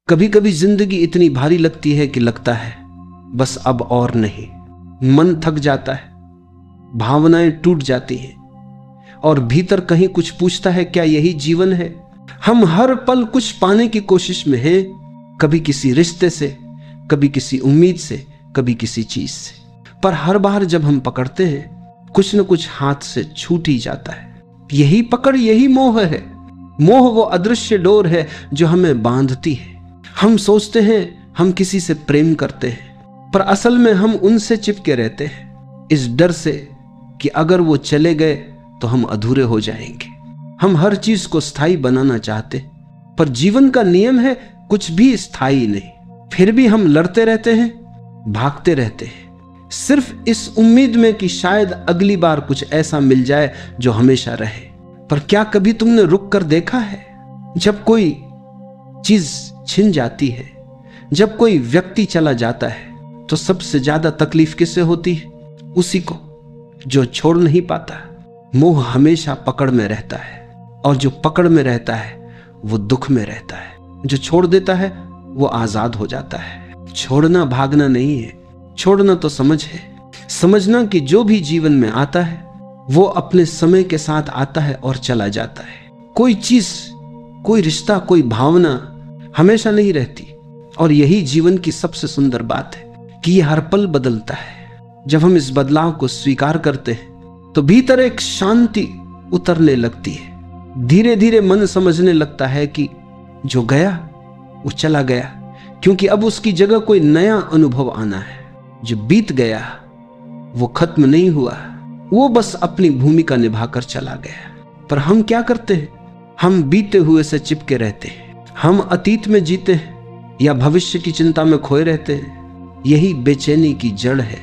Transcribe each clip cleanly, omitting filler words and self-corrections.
कभी कभी जिंदगी इतनी भारी लगती है कि लगता है बस अब और नहीं। मन थक जाता है, भावनाएं टूट जाती हैं और भीतर कहीं कुछ पूछता है, क्या यही जीवन है? हम हर पल कुछ पाने की कोशिश में हैं, कभी किसी रिश्ते से, कभी किसी उम्मीद से, कभी किसी चीज से। पर हर बार जब हम पकड़ते हैं कुछ न कुछ हाथ से छूट ही जाता है। यही पकड़, यही मोह है। मोह वो अदृश्य डोर है जो हमें बांधती है। हम सोचते हैं हम किसी से प्रेम करते हैं, पर असल में हम उनसे चिपके रहते हैं, इस डर से कि अगर वो चले गए तो हम अधूरे हो जाएंगे। हम हर चीज को स्थायी बनाना चाहते, पर जीवन का नियम है कुछ भी स्थायी नहीं। फिर भी हम लड़ते रहते हैं, भागते रहते हैं, सिर्फ इस उम्मीद में कि शायद अगली बार कुछ ऐसा मिल जाए जो हमेशा रहे। पर क्या कभी तुमने रुक कर देखा है? जब कोई चीज छिन जाती है, जब कोई व्यक्ति चला जाता है, तो सबसे ज्यादा तकलीफ किससे होती है? उसी को जो छोड़ नहीं पाता। मोह हमेशा पकड़ में रहता है, और जो पकड़ में रहता है वो दुख में रहता है। जो छोड़ देता है वो आजाद हो जाता है। छोड़ना भागना नहीं है, छोड़ना तो समझ है। समझना कि जो भी जीवन में आता है वो अपने समय के साथ आता है और चला जाता है। कोई चीज, कोई रिश्ता, कोई भावना हमेशा नहीं रहती। और यही जीवन की सबसे सुंदर बात है कि ये हर पल बदलता है। जब हम इस बदलाव को स्वीकार करते हैं तो भीतर एक शांति उतरने लगती है। धीरे धीरे मन समझने लगता है कि जो गया वो चला गया, क्योंकि अब उसकी जगह कोई नया अनुभव आना है। जो बीत गया वो खत्म नहीं हुआ, वो बस अपनी भूमिका निभाकर चला गया। पर हम क्या करते हैं? हम बीते हुए से चिपके रहते हैं। हम अतीत में जीते हैं या भविष्य की चिंता में खोए रहते हैं। यही बेचैनी की जड़ है।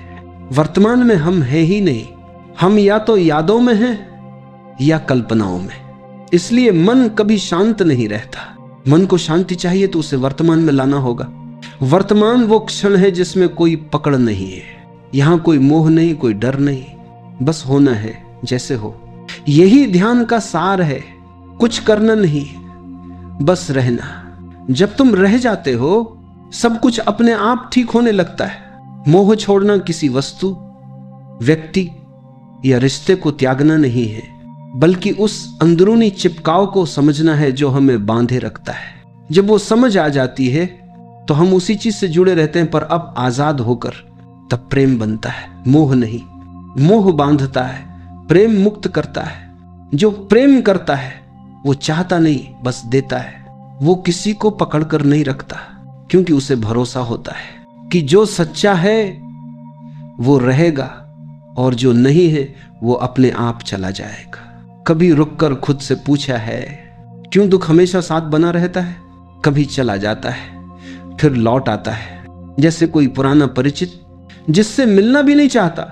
वर्तमान में हम हैं ही नहीं। हम या तो यादों में हैं या कल्पनाओं में। इसलिए मन कभी शांत नहीं रहता। मन को शांति चाहिए तो उसे वर्तमान में लाना होगा। वर्तमान वो क्षण है जिसमें कोई पकड़ नहीं है। यहां कोई मोह नहीं, कोई डर नहीं, बस होना है जैसे हो। यही ध्यान का सार है। कुछ करना नहीं, बस रहना। जब तुम रह जाते हो सब कुछ अपने आप ठीक होने लगता है। मोह छोड़ना किसी वस्तु, व्यक्ति या रिश्ते को त्यागना नहीं है, बल्कि उस अंदरूनी चिपकाव को समझना है जो हमें बांधे रखता है। जब वो समझ आ जाती है तो हम उसी चीज से जुड़े रहते हैं, पर अब आजाद होकर। तब प्रेम बनता है, मोह नहीं। मोह बांधता है, प्रेम मुक्त करता है। जो प्रेम करता है वो चाहता नहीं, बस देता है। वो किसी को पकड़कर नहीं रखता, क्योंकि उसे भरोसा होता है कि जो सच्चा है वो रहेगा और जो नहीं है वो अपने आप चला जाएगा। कभी रुककर खुद से पूछा है क्यों दुख हमेशा साथ बना रहता है? कभी चला जाता है फिर लौट आता है, जैसे कोई पुराना परिचित जिससे मिलना भी नहीं चाहता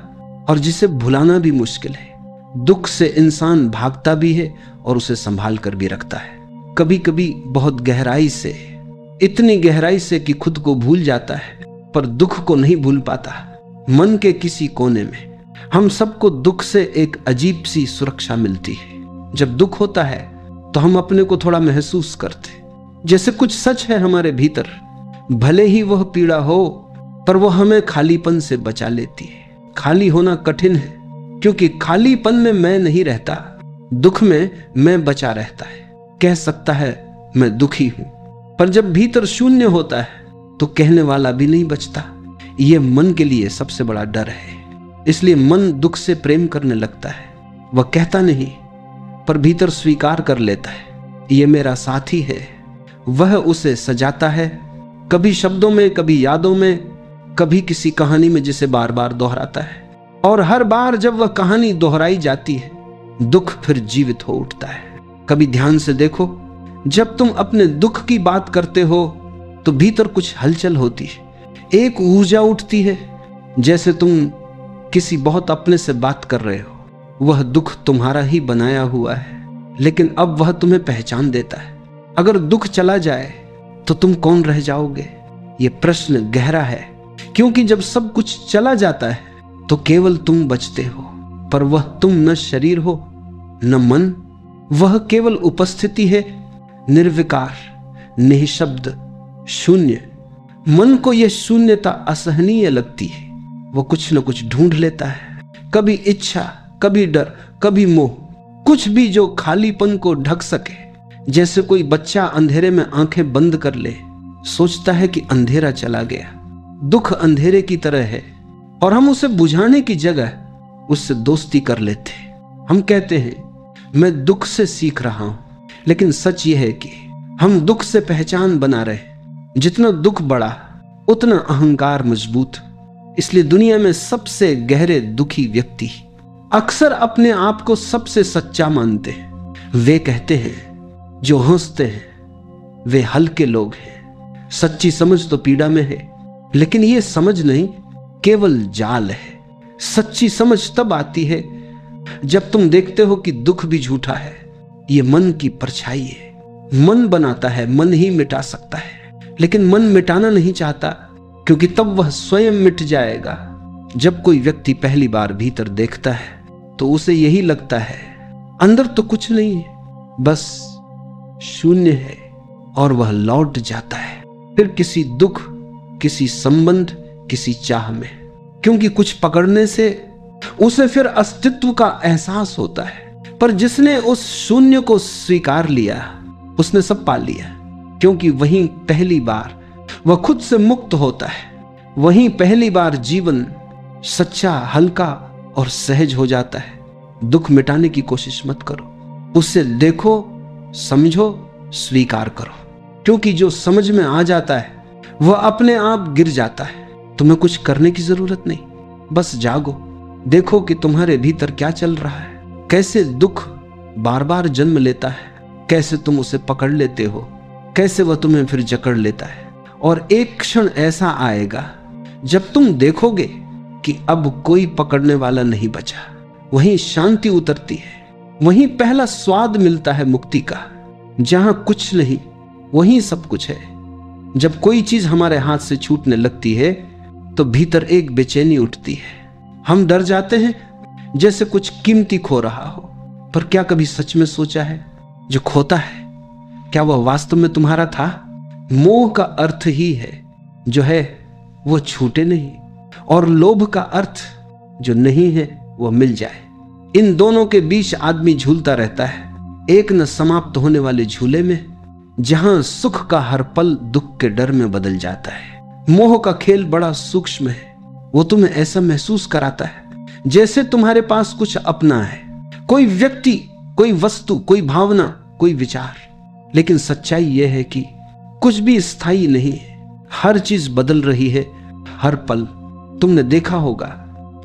और जिसे भुलाना भी मुश्किल है। दुख से इंसान भागता भी है और उसे संभाल कर भी रखता है। कभी कभी बहुत गहराई से, इतनी गहराई से कि खुद को भूल जाता है, पर दुख को नहीं भूल पाता। मन के किसी कोने में हम सबको दुख से एक अजीब सी सुरक्षा मिलती है। जब दुख होता है तो हम अपने को थोड़ा महसूस करते, जैसे कुछ सच है हमारे भीतर। भले ही वह पीड़ा हो, पर वह हमें खालीपन से बचा लेती है। खाली होना कठिन है, क्योंकि खालीपन में मैं नहीं रहता, दुख में मैं बचा रहता है। कह सकता है मैं दुखी हूं, पर जब भीतर शून्य होता है तो कहने वाला भी नहीं बचता। यह मन के लिए सबसे बड़ा डर है। इसलिए मन दुख से प्रेम करने लगता है। वह कहता नहीं, पर भीतर स्वीकार कर लेता है, यह मेरा साथी है। वह उसे सजाता है, कभी शब्दों में, कभी यादों में, कभी किसी कहानी में जिसे बार बार दोहराता है। और हर बार जब वह कहानी दोहराई जाती है दुख फिर जीवित हो उठता है। कभी ध्यान से देखो, जब तुम अपने दुख की बात करते हो तो भीतर कुछ हलचल होती है, एक ऊर्जा उठती है, जैसे तुम किसी बहुत अपने से बात कर रहे हो। वह दुख तुम्हारा ही बनाया हुआ है, लेकिन अब वह तुम्हें पहचान देता है। अगर दुख चला जाए तो तुम कौन रह जाओगे? यह प्रश्न गहरा है, क्योंकि जब सब कुछ चला जाता है तो केवल तुम बचते हो, पर वह तुम न शरीर हो न मन। वह केवल उपस्थिति है, निर्विकार, निःशब्द, शून्य। मन को यह शून्यता असहनीय लगती है। वो कुछ न कुछ ढूंढ लेता है, कभी इच्छा, कभी डर, कभी मोह, कुछ भी जो खालीपन को ढक सके। जैसे कोई बच्चा अंधेरे में आंखें बंद कर ले, सोचता है कि अंधेरा चला गया। दुख अंधेरे की तरह है और हम उसे बुझाने की जगह उससे दोस्ती कर लेते हैं। हम कहते हैं मैं दुख से सीख रहा हूं, लेकिन सच यह है कि हम दुख से पहचान बना रहे। जितना दुख बढ़ा उतना अहंकार मजबूत। इसलिए दुनिया में सबसे गहरे दुखी व्यक्ति अक्सर अपने आप को सबसे सच्चा मानते हैं। वे कहते हैं जो हंसते हैं वे हल्के लोग हैं। सच्ची समझ तो पीड़ा में है, लेकिन यह समझ नहीं, केवल जाल है। सच्ची समझ तब आती है जब तुम देखते हो कि दुख भी झूठा है, यह मन की परछाई है। मन बनाता है, मन ही मिटा सकता है, लेकिन मन मिटाना नहीं चाहता, क्योंकि तब वह स्वयं मिट जाएगा। जब कोई व्यक्ति पहली बार भीतर देखता है तो उसे यही लगता है अंदर तो कुछ नहीं है, बस शून्य है, और वह लौट जाता है फिर किसी दुख, किसी संबंध, किसी चाह में, क्योंकि कुछ पकड़ने से उसे फिर अस्तित्व का एहसास होता है। पर जिसने उस शून्य को स्वीकार लिया उसने सब पा लिया, क्योंकि वहीं पहली बार वह खुद से मुक्त होता है। वहीं पहली बार जीवन सच्चा, हल्का और सहज हो जाता है। दुख मिटाने की कोशिश मत करो, उसे देखो, समझो, स्वीकार करो, क्योंकि जो समझ में आ जाता है वह अपने आप गिर जाता है। तुम्हें कुछ करने की जरूरत नहीं, बस जागो, देखो कि तुम्हारे भीतर क्या चल रहा है, कैसे दुख बार बार जन्म लेता है, कैसे तुम उसे पकड़ लेते हो, कैसे वह तुम्हें फिर जकड़ लेता है। और एक क्षण ऐसा आएगा जब तुम देखोगे कि अब कोई पकड़ने वाला नहीं बचा। वहीं शांति उतरती है, वहीं पहला स्वाद मिलता है मुक्ति का। जहां कुछ नहीं वहीं सब कुछ है। जब कोई चीज हमारे हाथ से छूटने लगती है तो भीतर एक बेचैनी उठती है। हम डर जाते हैं जैसे कुछ कीमती खो रहा हो। पर क्या कभी सच में सोचा है जो खोता है क्या वह वास्तव में तुम्हारा था? मोह का अर्थ ही है जो है वो छूटे नहीं, और लोभ का अर्थ जो नहीं है वो मिल जाए। इन दोनों के बीच आदमी झूलता रहता है, एक न समाप्त होने वाले झूले में, जहां सुख का हर पल दुख के डर में बदल जाता है। मोह का खेल बड़ा सूक्ष्म है। वो तुम्हें ऐसा महसूस कराता है जैसे तुम्हारे पास कुछ अपना है, कोई व्यक्ति, कोई वस्तु, कोई भावना, कोई विचार। लेकिन सच्चाई यह है कि कुछ भी स्थायी नहीं है। हर चीज बदल रही है हर पल। तुमने देखा होगा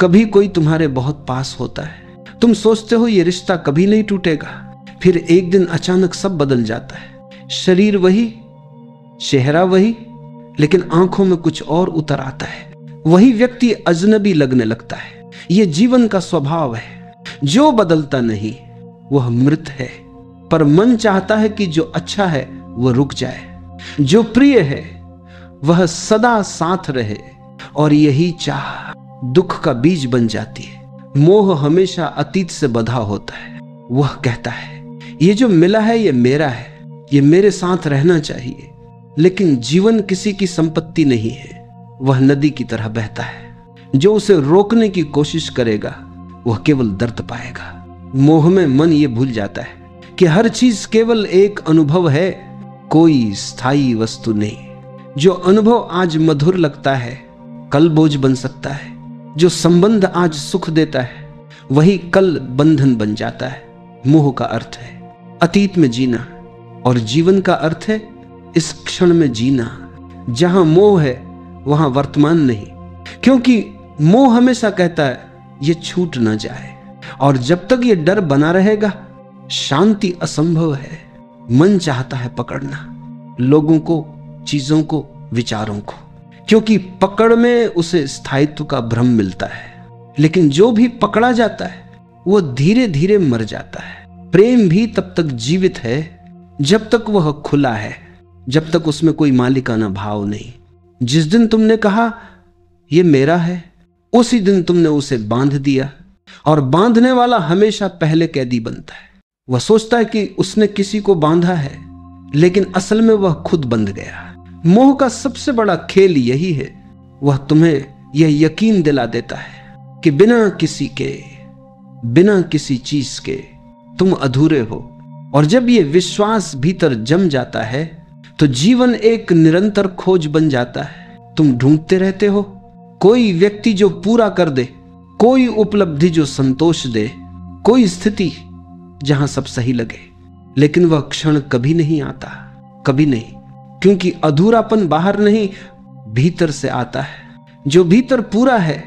कभी कोई तुम्हारे बहुत पास होता है, तुम सोचते हो ये रिश्ता कभी नहीं टूटेगा, फिर एक दिन अचानक सब बदल जाता है। शरीर वही, चेहरा वही, लेकिन आंखों में कुछ और उतर आता है। वही व्यक्ति अजनबी लगने लगता है। यह जीवन का स्वभाव है। जो बदलता नहीं वह मृत है। पर मन चाहता है कि जो अच्छा है वह रुक जाए, जो प्रिय है वह सदा साथ रहे, और यही चाह दुख का बीज बन जाती है। मोह हमेशा अतीत से बंधा होता है। वह कहता है ये जो मिला है ये मेरा है, ये मेरे साथ रहना चाहिए। लेकिन जीवन किसी की संपत्ति नहीं है, वह नदी की तरह बहता है। जो उसे रोकने की कोशिश करेगा वह केवल दर्द पाएगा। मोह में मन ये भूल जाता है कि हर चीज केवल एक अनुभव है, कोई स्थायी वस्तु नहीं। जो अनुभव आज मधुर लगता है कल बोझ बन सकता है। जो संबंध आज सुख देता है वही कल बंधन बन जाता है। मोह का अर्थ है अतीत में जीना, और जीवन का अर्थ है इस क्षण में जीना। जहां मोह है वहां वर्तमान नहीं, क्योंकि मोह हमेशा कहता है ये छूट ना जाए, और जब तक ये डर बना रहेगा शांति असंभव है। मन चाहता है पकड़ना लोगों को, चीजों को, विचारों को, क्योंकि पकड़ में उसे स्थायित्व का भ्रम मिलता है। लेकिन जो भी पकड़ा जाता है वो धीरे धीरे मर जाता है। प्रेम भी तब तक जीवित है जब तक वह खुला है, जब तक उसमें कोई मालिकाना भाव नहीं। जिस दिन तुमने कहा ये मेरा है, उसी दिन तुमने उसे बांध दिया, और बांधने वाला हमेशा पहले कैदी बनता है। वह सोचता है कि उसने किसी को बांधा है, लेकिन असल में वह खुद बंध गया। मोह का सबसे बड़ा खेल यही है, वह तुम्हें यह यकीन दिला देता है कि बिना किसी के, बिना किसी चीज के तुम अधूरे हो। और जब यह विश्वास भीतर जम जाता है तो जीवन एक निरंतर खोज बन जाता है। तुम ढूंढते रहते हो कोई व्यक्ति जो पूरा कर दे, कोई उपलब्धि जो संतोष दे, कोई स्थिति जहां सब सही लगे। लेकिन वह क्षण कभी नहीं आता, कभी नहीं, क्योंकि अधूरापन बाहर नहीं भीतर से आता है। जो भीतर पूरा है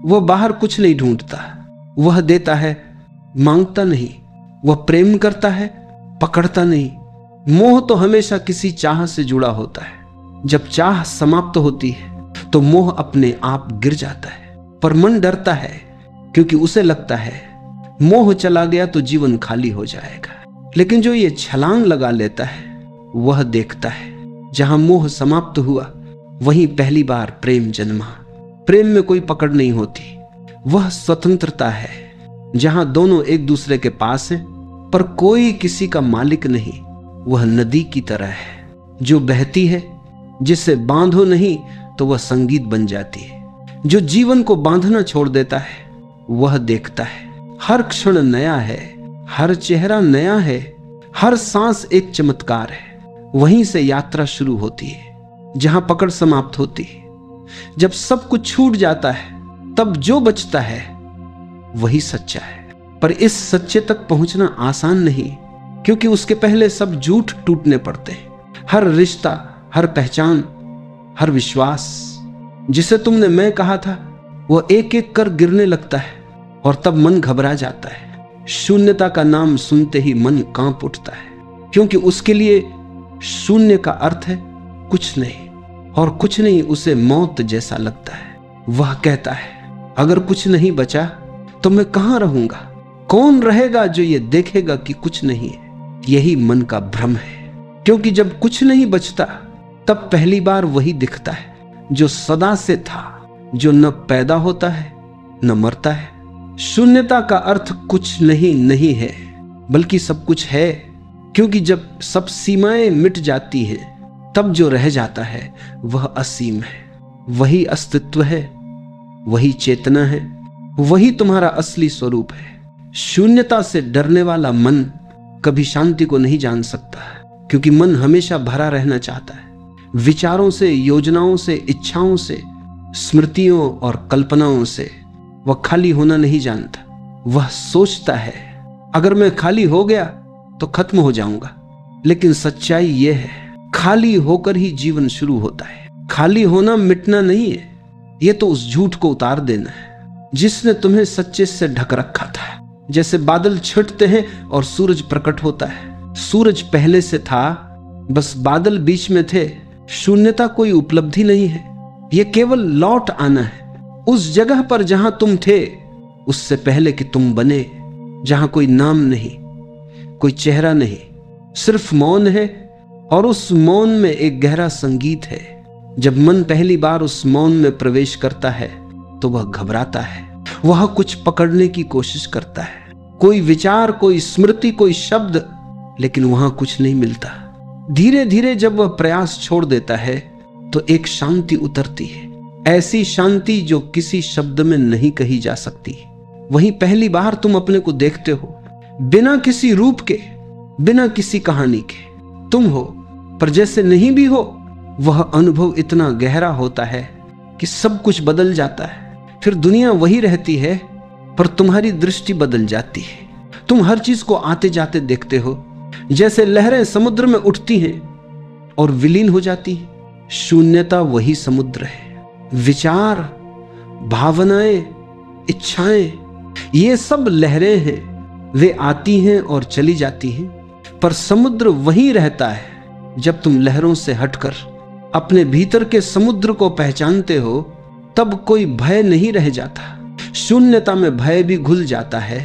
वह बाहर कुछ नहीं ढूंढता, वह देता है, मांगता नहीं। वह प्रेम करता है, पकड़ता नहीं। मोह तो हमेशा किसी चाह से जुड़ा होता है। जब चाह समाप्त होती है तो मोह अपने आप गिर जाता है। पर मन डरता है क्योंकि उसे लगता है मोह चला गया तो जीवन खाली हो जाएगा। लेकिन जो ये छलांग लगा लेता है वह देखता है जहां मोह समाप्त हुआ वहीं पहली बार प्रेम जन्मा। प्रेम में कोई पकड़ नहीं होती, वह स्वतंत्रता है जहां दोनों एक दूसरे के पास हैं पर कोई किसी का मालिक नहीं। वह नदी की तरह है जो बहती है, जिसे बांधो नहीं तो वह संगीत बन जाती है। जो जीवन को बांधना छोड़ देता है वह देखता है हर क्षण नया है, हर चेहरा नया है, हर सांस एक चमत्कार है। वहीं से यात्रा शुरू होती है जहां पकड़ समाप्त होती है। जब सब कुछ छूट जाता है तब जो बचता है वही सच्चा है। पर इस सच्चे तक पहुंचना आसान नहीं, क्योंकि उसके पहले सब झूठ टूटने पड़ते हैं। हर रिश्ता, हर पहचान, हर विश्वास जिसे तुमने मैं कहा था वह एक एक कर गिरने लगता है और तब मन घबरा जाता है। शून्यता का नाम सुनते ही मन कांप उठता है, क्योंकि उसके लिए शून्य का अर्थ है कुछ नहीं, और कुछ नहीं उसे मौत जैसा लगता है। वह कहता है अगर कुछ नहीं बचा तो मैं कहां रहूंगा? कौन रहेगा जो ये देखेगा कि कुछ नहीं है? यही मन का भ्रम है, क्योंकि जब कुछ नहीं बचता तब पहली बार वही दिखता है जो सदा से था, जो न पैदा होता है न मरता है। शून्यता का अर्थ कुछ नहीं है, बल्कि सब कुछ है, क्योंकि जब सब सीमाएं मिट जाती हैं तब जो रह जाता है वह असीम है। वही अस्तित्व है, वही चेतना है, वही तुम्हारा असली स्वरूप है। शून्यता से डरने वाला मन कभी शांति को नहीं जान सकता, क्योंकि मन हमेशा भरा रहना चाहता है विचारों से, योजनाओं से, इच्छाओं से, स्मृतियों और कल्पनाओं से। वह खाली होना नहीं जानता। वह सोचता है अगर मैं खाली हो गया तो खत्म हो जाऊंगा। लेकिन सच्चाई यह है खाली होकर ही जीवन शुरू होता है। खाली होना मिटना नहीं है, यह तो उस झूठ को उतार देना है जिसने तुम्हें सच्चे से ढक रखा था। जैसे बादल छिटते हैं और सूरज प्रकट होता है। सूरज पहले से था, बस बादल बीच में थे। शून्यता कोई उपलब्धि नहीं है, यह केवल लौट आना है उस जगह पर जहां तुम थे उससे पहले कि तुम बने, जहां कोई नाम नहीं, कोई चेहरा नहीं, सिर्फ मौन है। और उस मौन में एक गहरा संगीत है। जब मन पहली बार उस मौन में प्रवेश करता है तो वह घबराता है, वह कुछ पकड़ने की कोशिश करता है, कोई विचार, कोई स्मृति, कोई शब्द, लेकिन वहां कुछ नहीं मिलता। धीरे धीरे जब वह प्रयास छोड़ देता है तो एक शांति उतरती है, ऐसी शांति जो किसी शब्द में नहीं कही जा सकती। वहीं पहली बार तुम अपने को देखते हो, बिना किसी रूप के, बिना किसी कहानी के। तुम हो, पर जैसे नहीं भी हो। वह अनुभव इतना गहरा होता है कि सब कुछ बदल जाता है। फिर दुनिया वही रहती है पर तुम्हारी दृष्टि बदल जाती है। तुम हर चीज को आते जाते देखते हो, जैसे लहरें समुद्र में उठती हैं और विलीन हो जाती हैं। शून्यता वही समुद्र है। विचार, भावनाएं, इच्छाएं, ये सब लहरें हैं। वे आती हैं और चली जाती हैं, पर समुद्र वहीं रहता है। जब तुम लहरों से हटकर अपने भीतर के समुद्र को पहचानते हो तब कोई भय नहीं रह जाता। शून्यता में भय भी घुल जाता है,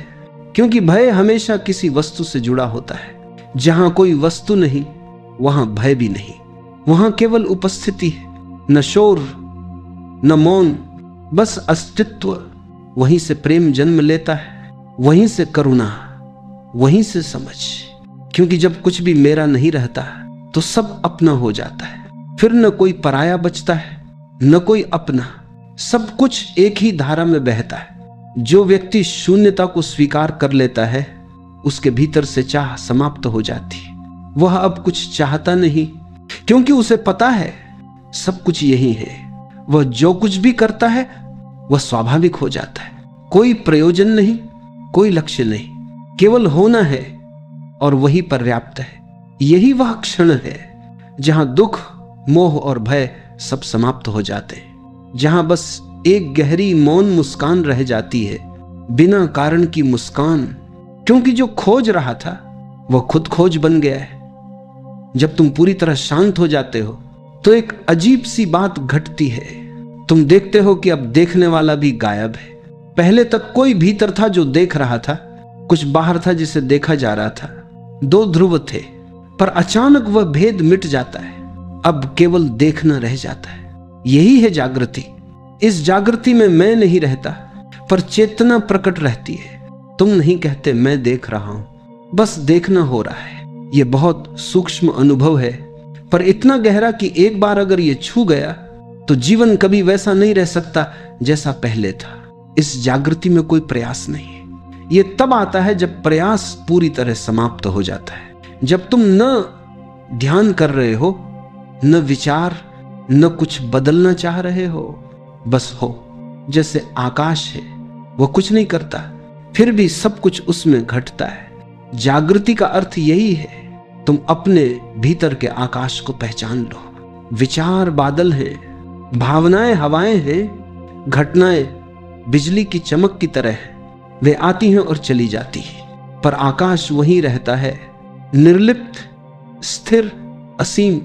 क्योंकि भय हमेशा किसी वस्तु से जुड़ा होता है। जहां कोई वस्तु नहीं वहां भय भी नहीं, वहां केवल उपस्थिति है, न शोर न मौन, बस अस्तित्व। वहीं से प्रेम जन्म लेता है, वहीं से करुणा, वहीं से समझ। क्योंकि जब कुछ भी मेरा नहीं रहता तो सब अपना हो जाता है। फिर न कोई पराया बचता है न कोई अपना, सब कुछ एक ही धारा में बहता है। जो व्यक्ति शून्यता को स्वीकार कर लेता है उसके भीतर से चाह समाप्त हो जाती है। वह अब कुछ चाहता नहीं, क्योंकि उसे पता है सब कुछ यही है। वह जो कुछ भी करता है वह स्वाभाविक हो जाता है। कोई प्रयोजन नहीं, कोई लक्ष्य नहीं, केवल होना है और वही पर्याप्त है। यही वह क्षण है जहां दुख, मोह और भय सब समाप्त हो जाते हैं, जहां बस एक गहरी मौन मुस्कान रह जाती है, बिना कारण की मुस्कान, क्योंकि जो खोज रहा था वह खुद खोज बन गया है। जब तुम पूरी तरह शांत हो जाते हो तो एक अजीब सी बात घटती है। तुम देखते हो कि अब देखने वाला भी गायब है। पहले तक कोई भीतर था जो देख रहा था, कुछ बाहर था जिसे देखा जा रहा था। दो ध्रुव थे, पर अचानक वह भेद मिट जाता है। अब केवल देखना रह जाता है। यही है जागृति। इस जागृति में मैं नहीं रहता, पर चेतना प्रकट रहती है। तुम नहीं कहते मैं देख रहा हूं, बस देखना हो रहा है। यह बहुत सूक्ष्म अनुभव है, पर इतना गहरा कि एक बार अगर यह छू गया तो जीवन कभी वैसा नहीं रह सकता जैसा पहले था। इस जागृति में कोई प्रयास नहीं है। यह तब आता है जब प्रयास पूरी तरह समाप्त हो जाता है, जब तुम न ध्यान कर रहे हो, न विचार, न कुछ बदलना चाह रहे हो, बस हो। जैसे आकाश है, वह कुछ नहीं करता, फिर भी सब कुछ उसमें घटता है। जागृति का अर्थ यही है, तुम अपने भीतर के आकाश को पहचान लो। विचार बादल हैं, भावनाएं हवाएं हैं, घटनाएं बिजली की चमक की तरह हैं। वे आती हैं और चली जाती हैं, पर आकाश वहीं रहता है, निर्लिप्त, स्थिर, असीम।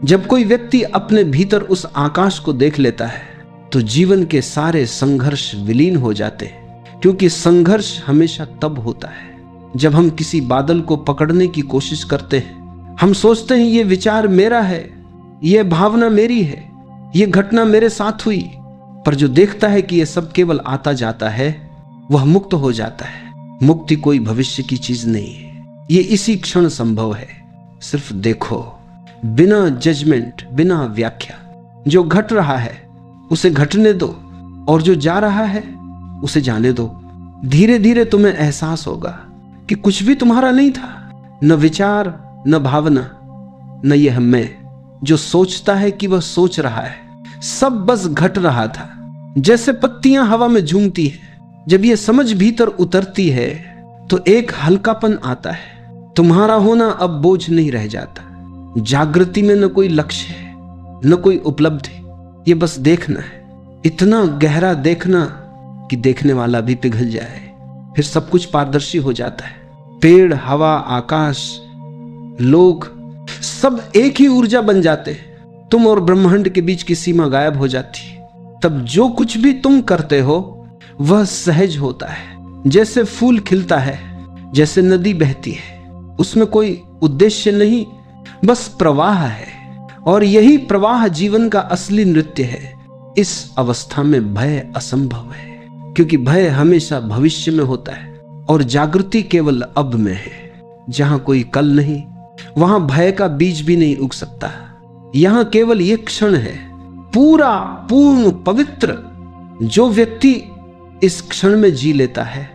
जब कोई व्यक्ति अपने भीतर उस आकाश को देख लेता है तो जीवन के सारे संघर्ष विलीन हो जाते हैं, क्योंकि संघर्ष हमेशा तब होता है जब हम किसी बादल को पकड़ने की कोशिश करते हैं। हम सोचते हैं ये विचार मेरा है, ये भावना मेरी है, ये घटना मेरे साथ हुई, पर जो देखता है कि ये सब केवल आता जाता है वह मुक्त हो जाता है। मुक्ति कोई भविष्य की चीज नहीं है, ये इसी क्षण संभव है। सिर्फ देखो, बिना जजमेंट, बिना व्याख्या। जो घट रहा है उसे घटने दो, और जो जा रहा है उसे जाने दो। धीरे धीरे तुम्हें एहसास होगा कि कुछ भी तुम्हारा नहीं था, न विचार, न भावना, न यह मैं जो सोचता है कि वह सोच रहा है। सब बस घट रहा था, जैसे पत्तियां हवा में झूमती है। जब यह समझ भीतर उतरती है तो एक हल्कापन आता है। तुम्हारा होना अब बोझ नहीं रह जाता। जागृति में न कोई लक्ष्य है, न कोई उपलब्धि, ये बस देखना है। इतना गहरा देखना कि देखने वाला भी पिघल जाए। फिर सब कुछ पारदर्शी हो जाता है। पेड़, हवा, आकाश, लोग, सब एक ही ऊर्जा बन जाते हैं। तुम और ब्रह्मांड के बीच की सीमा गायब हो जाती है। तब जो कुछ भी तुम करते हो वह सहज होता है। जैसे फूल खिलता है, जैसे नदी बहती है, उसमें कोई उद्देश्य नहीं, बस प्रवाह है। और यही प्रवाह जीवन का असली नृत्य है। इस अवस्था में भय असंभव है, क्योंकि भय हमेशा भविष्य में होता है और जागृति केवल अब में है। जहां कोई कल नहीं, वहां भय का बीज भी नहीं उग सकता। यहां केवल ये क्षण है, पूरा, पूर्ण, पवित्र। जो व्यक्ति इस क्षण में जी लेता है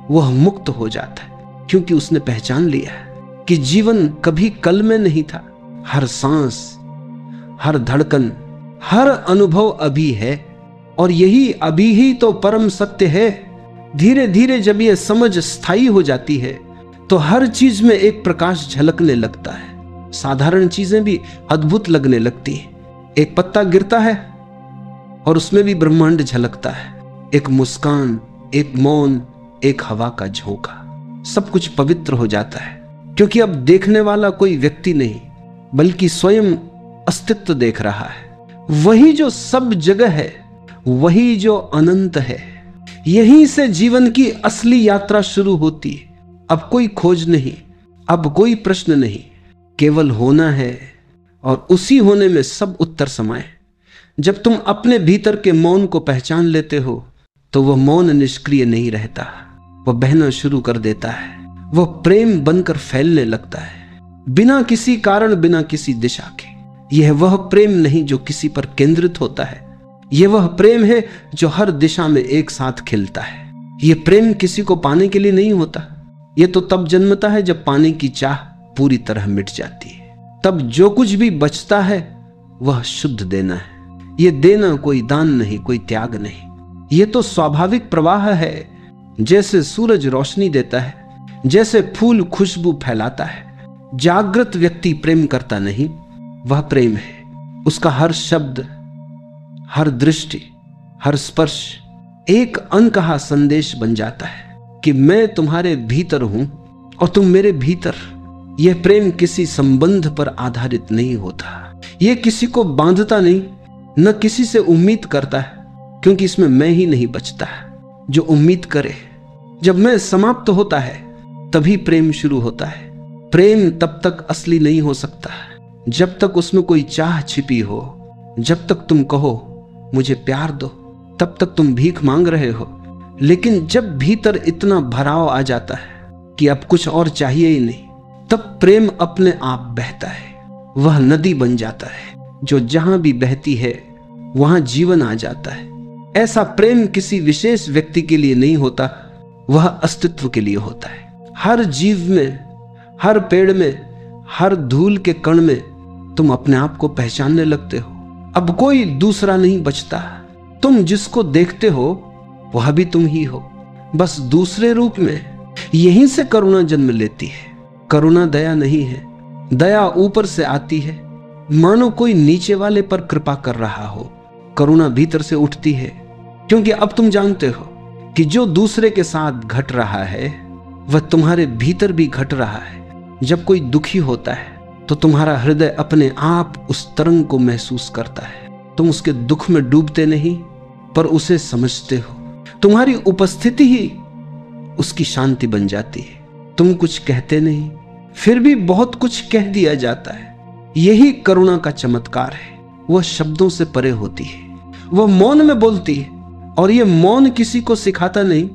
वह मुक्त हो जाता है, क्योंकि उसने पहचान लिया है कि जीवन कभी कल में नहीं था। हर सांस, हर धड़कन, हर अनुभव अभी है, और यही अभी ही तो परम सत्य है। धीरे धीरे जब यह समझ स्थायी हो जाती है तो हर चीज में एक प्रकाश झलकने लगता है। साधारण चीजें भी अद्भुत लगने लगती हैं। एक पत्ता गिरता है और उसमें भी ब्रह्मांड झलकता है। एक मुस्कान, एक मौन, एक हवा का झोंका, सब कुछ पवित्र हो जाता है, क्योंकि अब देखने वाला कोई व्यक्ति नहीं बल्कि स्वयं अस्तित्व देख रहा है। वही जो सब जगह है, वही जो अनंत है। यहीं से जीवन की असली यात्रा शुरू होती है। अब कोई खोज नहीं, अब कोई प्रश्न नहीं, केवल होना है, और उसी होने में सब उत्तर समाये। जब तुम अपने भीतर के मौन को पहचान लेते हो तो वह मौन निष्क्रिय नहीं रहता, वह बहना शुरू कर देता है। वह प्रेम बनकर फैलने लगता है, बिना किसी कारण, बिना किसी दिशा के। यह वह प्रेम नहीं जो किसी पर केंद्रित होता है, यह वह प्रेम है जो हर दिशा में एक साथ खिलता है। यह प्रेम किसी को पाने के लिए नहीं होता, यह तो तब जन्मता है जब पाने की चाह पूरी तरह मिट जाती है। तब जो कुछ भी बचता है वह शुद्ध देना है। यह देना कोई दान नहीं, कोई त्याग नहीं, यह तो स्वाभाविक प्रवाह है। जैसे सूरज रोशनी देता है, जैसे फूल खुशबू फैलाता है। जागृत व्यक्ति प्रेम करता नहीं, वह प्रेम है। उसका हर शब्द, हर दृष्टि, हर स्पर्श एक अनकहा संदेश बन जाता है कि मैं तुम्हारे भीतर हूं और तुम मेरे भीतर। यह प्रेम किसी संबंध पर आधारित नहीं होता, यह किसी को बांधता नहीं, न किसी से उम्मीद करता है, क्योंकि इसमें मैं ही नहीं बचता। जो उम्मीद करे, जब मैं समाप्त होता है तभी प्रेम शुरू होता है। प्रेम तब तक असली नहीं हो सकता जब तक उसमें कोई चाह छिपी हो। जब तक तुम कहो मुझे प्यार दो, तब तक तुम भीख मांग रहे हो। लेकिन जब भीतर इतना भराव आ जाता है कि अब कुछ और चाहिए ही नहीं, तब प्रेम अपने आप बहता है। वह नदी बन जाता है जो जहां भी बहती है वहां जीवन आ जाता है। ऐसा प्रेम किसी विशेष व्यक्ति के लिए नहीं होता, वह अस्तित्व के लिए होता है। हर जीव में, हर पेड़ में, हर धूल के कण में तुम अपने आप को पहचानने लगते हो। अब कोई दूसरा नहीं बचता। तुम जिसको देखते हो वह भी तुम ही हो, बस दूसरे रूप में। यहीं से करुणा जन्म लेती है। करुणा दया नहीं है, दया ऊपर से आती है, मानो कोई नीचे वाले पर कृपा कर रहा हो। करुणा भीतर से उठती है, क्योंकि अब तुम जानते हो कि जो दूसरे के साथ घट रहा है वह तुम्हारे भीतर भी घट रहा है। जब कोई दुखी होता है तो तुम्हारा हृदय अपने आप उस तरंग को महसूस करता है। तुम उसके दुख में डूबते नहीं, पर उसे समझते हो। तुम्हारी उपस्थिति ही उसकी शांति बन जाती है। तुम कुछ कहते नहीं, फिर भी बहुत कुछ कह दिया जाता है। यही करुणा का चमत्कार है। वह शब्दों से परे होती है, वह मौन में बोलती है, और यह मौन किसी को सिखाता नहीं,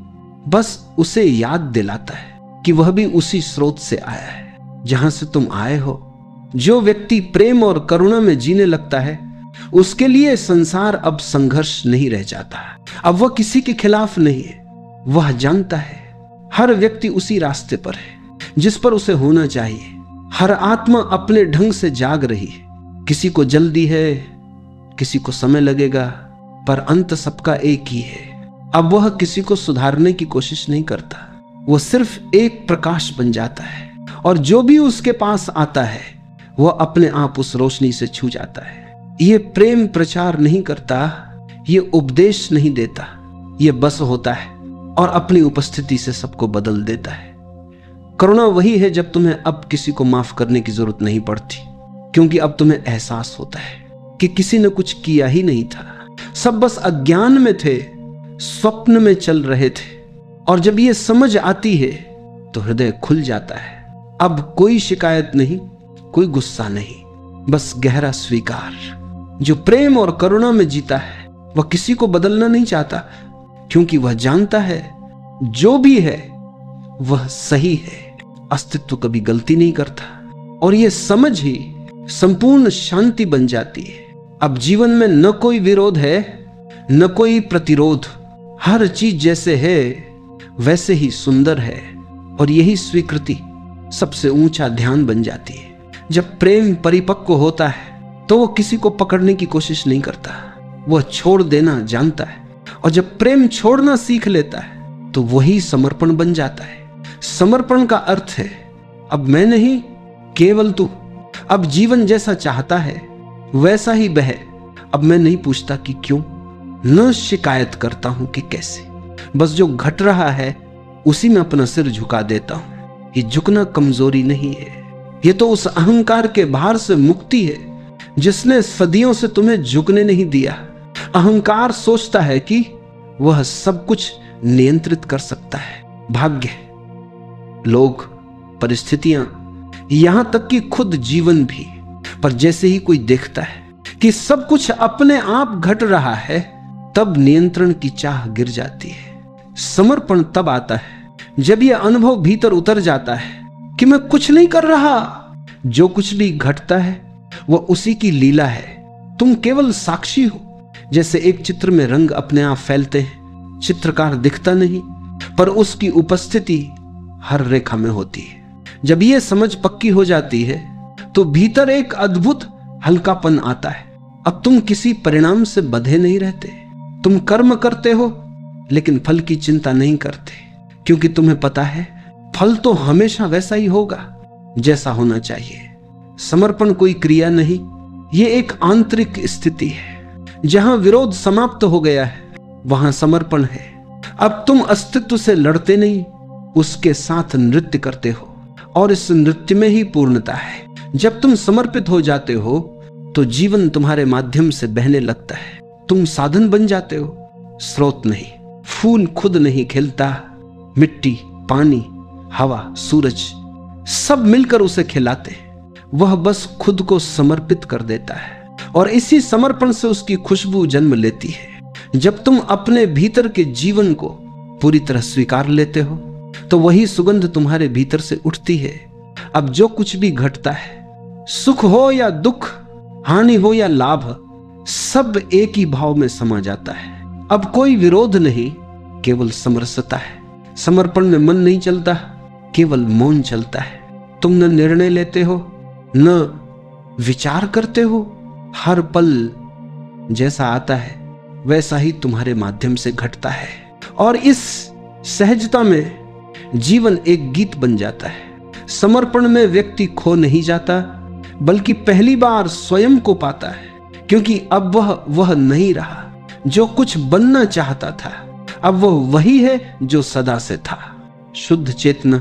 बस उसे याद दिलाता है कि वह भी उसी स्रोत से आया है जहां से तुम आए हो। जो व्यक्ति प्रेम और करुणा में जीने लगता है, उसके लिए संसार अब संघर्ष नहीं रह जाता। अब वह किसी के खिलाफ नहीं है। वह जानता है हर व्यक्ति उसी रास्ते पर है जिस पर उसे होना चाहिए। हर आत्मा अपने ढंग से जाग रही है। किसी को जल्दी है, किसी को समय लगेगा, पर अंत सबका एक ही है। अब वह किसी को सुधारने की कोशिश नहीं करता, वह सिर्फ एक प्रकाश बन जाता है, और जो भी उसके पास आता है वह अपने आप उस रोशनी से छू जाता है। यह प्रेम प्रचार नहीं करता, यह उपदेश नहीं देता, यह बस होता है और अपनी उपस्थिति से सबको बदल देता है। करुणा वही है जब तुम्हें अब किसी को माफ करने की जरूरत नहीं पड़ती, क्योंकि अब तुम्हें एहसास होता है कि किसी ने कुछ किया ही नहीं था। सब बस अज्ञान में थे, स्वप्न में चल रहे थे, और जब ये समझ आती है तो हृदय खुल जाता है। अब कोई शिकायत नहीं, कोई गुस्सा नहीं, बस गहरा स्वीकार। जो प्रेम और करुणा में जीता है वह किसी को बदलना नहीं चाहता, क्योंकि वह जानता है जो भी है वह सही है। अस्तित्व कभी गलती नहीं करता, और यह समझ ही संपूर्ण शांति बन जाती है। अब जीवन में न कोई विरोध है, न कोई प्रतिरोध। हर चीज जैसे है वैसे ही सुंदर है, और यही स्वीकृति सबसे ऊंचा ध्यान बन जाती है। जब प्रेम परिपक्व होता है तो वह किसी को पकड़ने की कोशिश नहीं करता, वह छोड़ देना जानता है। और जब प्रेम छोड़ना सीख लेता है तो वही समर्पण बन जाता है। समर्पण का अर्थ है अब मैं नहीं, केवल तू। अब जीवन जैसा चाहता है वैसा ही बहे। अब मैं नहीं पूछता कि क्यों, न शिकायत करता हूं कि कैसे। बस जो घट रहा है उसी में अपना सिर झुका देता हूं। ये झुकना कमजोरी नहीं है, ये तो उस अहंकार के भार से मुक्ति है जिसने सदियों से तुम्हें झुकने नहीं दिया। अहंकार सोचता है कि वह सब कुछ नियंत्रित कर सकता है। भाग्य, लोग, परिस्थितियां, यहां तक कि खुद जीवन भी। पर जैसे ही कोई देखता है कि सब कुछ अपने आप घट रहा है, तब नियंत्रण की चाह गिर जाती है। समर्पण तब आता है जब यह अनुभव भीतर उतर जाता है कि मैं कुछ नहीं कर रहा। जो कुछ भी घटता है वह उसी की लीला है। तुम केवल साक्षी हो। जैसे एक चित्र में रंग अपने आप फैलते हैं, चित्रकार दिखता नहीं, पर उसकी उपस्थिति हर रेखा में होती है। जब यह समझ पक्की हो जाती है तो भीतर एक अद्भुत हल्कापन आता है। अब तुम किसी परिणाम से बंधे नहीं रहते। तुम कर्म करते हो लेकिन फल की चिंता नहीं करते, क्योंकि तुम्हें पता है फल तो हमेशा वैसा ही होगा जैसा होना चाहिए। समर्पण कोई क्रिया नहीं, ये एक आंतरिक स्थिति है। जहां विरोध समाप्त हो गया है वहां समर्पण है। अब तुम अस्तित्व से लड़ते नहीं, उसके साथ नृत्य करते हो, और इस नृत्य में ही पूर्णता है। जब तुम समर्पित हो जाते हो तो जीवन तुम्हारे माध्यम से बहने लगता है। तुम साधन बन जाते हो, स्रोत नहीं। फूल खुद नहीं खिलता, मिट्टी, पानी, हवा, सूरज सब मिलकर उसे खिलाते हैं। वह बस खुद को समर्पित कर देता है और इसी समर्पण से उसकी खुशबू जन्म लेती है। जब तुम अपने भीतर के जीवन को पूरी तरह स्वीकार लेते हो तो वही सुगंध तुम्हारे भीतर से उठती है। अब जो कुछ भी घटता है, सुख हो या दुख, हानि हो या लाभ, सब एक ही भाव में समा जाता है। अब कोई विरोध नहीं, केवल समरसता है। समर्पण में मन नहीं चलता, केवल मौन चलता है। तुम न निर्णय लेते हो, न विचार करते हो। हर पल जैसा आता है वैसा ही तुम्हारे माध्यम से घटता है, और इस सहजता में जीवन एक गीत बन जाता है। समर्पण में व्यक्ति खो नहीं जाता, बल्कि पहली बार स्वयं को पाता है, क्योंकि अब वह नहीं रहा जो कुछ बनना चाहता था। अब वह वही है जो सदा से था। शुद्ध चेतना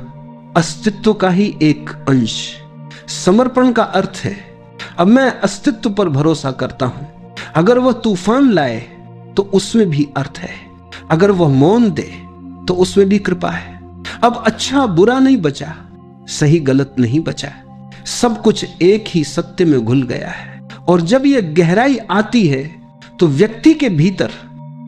अस्तित्व का ही एक अंश। समर्पण का अर्थ है अब मैं अस्तित्व पर भरोसा करता हूं। अगर वह तूफान लाए तो उसमें भी अर्थ है, अगर वह मौन दे तो उसमें भी कृपा है। अब अच्छा बुरा नहीं बचा, सही गलत नहीं बचा, सब कुछ एक ही सत्य में घुल गया है। और जब यह गहराई आती है तो व्यक्ति के भीतर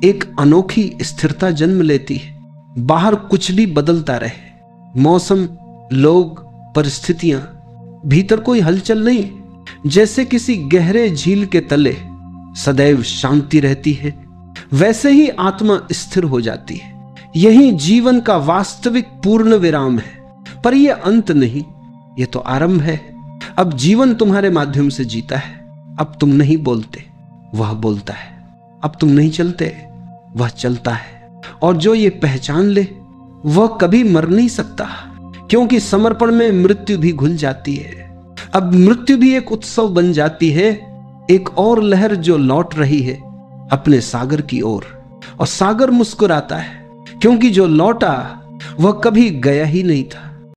एक अनोखी स्थिरता जन्म लेती है। बाहर कुछ भी बदलता रहे, मौसम, लोग, परिस्थितियां, भीतर कोई हलचल नहीं। जैसे किसी गहरे झील के तले सदैव शांति रहती है, वैसे ही आत्मा स्थिर हो जाती है। यही जीवन का वास्तविक पूर्ण विराम है। पर यह अंत नहीं, यह तो आरंभ है। अब जीवन तुम्हारे माध्यम से जीता है। अब तुम नहीं बोलते, वह बोलता है। अब तुम नहीं चलते, वह चलता है। और जो ये पहचान ले वह कभी मर नहीं सकता, क्योंकि समर्पण में मृत्यु भी घुल जाती है। अब मृत्यु भी एक उत्सव बन जाती है, एक और लहर जो लौट रही है अपने सागर की ओर। और सागर मुस्कुराता है, क्योंकि जो लौटा वह कभी गया ही नहीं था।